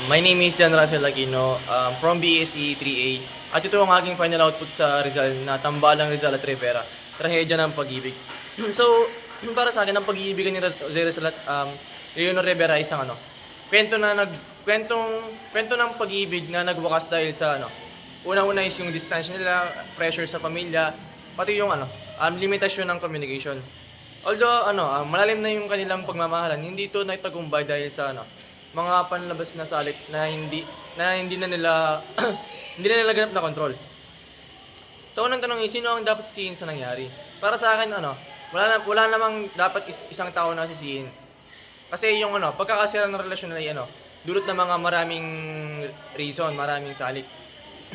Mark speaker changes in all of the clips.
Speaker 1: My name is John Russell Aquino from BSE 3A at ito ang aking final output sa Rizal na tambalang Rizal at Rivera, trahedya ng pag-ibig. So, para sa akin, ang pag-iibigan ni Rizal at Leonor Rivera ay isang kwento na kwento ng pag-ibig na nagwakas dahil sa una-una is yung distance nila, pressure sa pamilya, pati yung limitasyon ng communication. Although malalim na yung kanilang pagmamahalan, hindi ito naitagumpay dahil sa mga panlabas na salik na hindi na nila hindi na nila ganap na control. So unang tanong is sino ang dapat sisihin sa nangyari? Para sa akin wala namang dapat isang tao na sisihin. Kasi yung pagkakasira ng relasyon nila ay dulot ng mga maraming reason, maraming salik.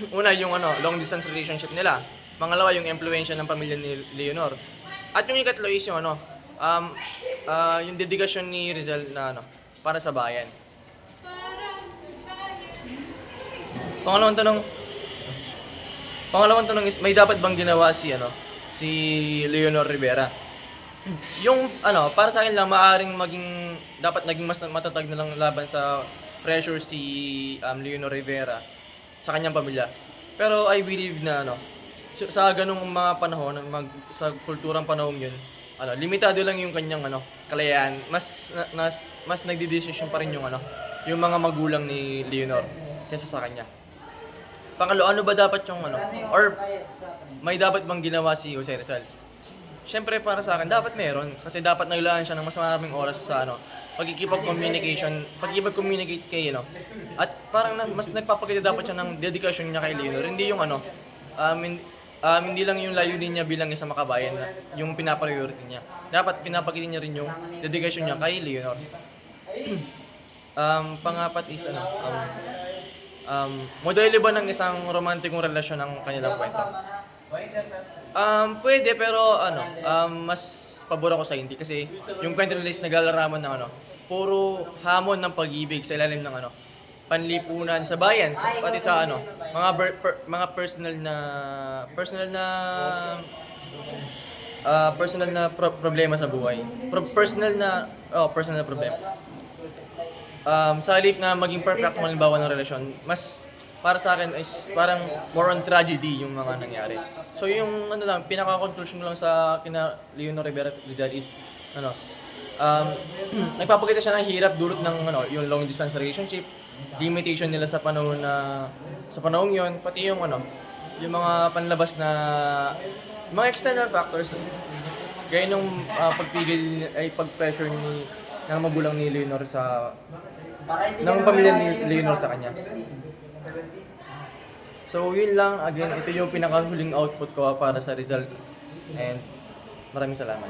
Speaker 1: Una yung long distance relationship nila. Pangalawa yung impluwensya ng pamilya ni Leonor. At yung ikatlo is yung yung dedikasyon ni Rizal na para sa bayan. Pangalawang tanong is may dapat bang ginawa si Leonor Rivera? Yung para sa akin lang maaring dapat naging mas matatag na lang laban sa pressure si Leonor Rivera sa kanyang pamilya. Pero I believe na sa ganung mga panahon, sa kulturang panahon yun, limitado lang yung kanyang kalayaan. Mas nagdedesisyon pa rin yung mga magulang ni Leonor kaysa sa kanya. Pangalo, ano ba dapat yung or may dapat bang ginawa si Jose Rizal? Siyempre para sa akin, dapat meron. Kasi dapat naglaan siya ng mas maraming oras sa pagkikipag-communicate kay At parang mas nagpapakita dapat siya ng dedikasyon niya kay Leonor. Hindi yung hindi lang yung layunin niya bilang isang makabayan, yung pinapriority niya. Dapat pinapakita niya rin yung dedikasyon niya kay Leonor. Pangapat is modelo ba ng isang romantikong relasyon ng kanilang kwento? Pwede pero mas pabor ako sa hindi kasi yung kwento nila is naglalaraman ng puro hamon ng pag-ibig sa ilalim ng panlipunan sa bayan, pati sa mga personal na problema sa buhay. Personal na problema. Sa halip na maging perfect mo halimbawa ng relasyon, mas para sa akin is parang more on tragedy yung mga nangyari. So yung pinaka-conclusion lang sa kina Leonor Rivera Rizal is nagpapakita siya ng hirap dulot ng yung long distance relationship, limitation nila sa panahong yon, pati yung yung mga panlabas na mga external factors gaya nung pagpigil ay pag-pressure ng magulang ni Leonor ng pamilya ni Leonor sa kanya. So yun lang, again, ito yung pinakahuling output ko para sa Rizal and maraming salamat.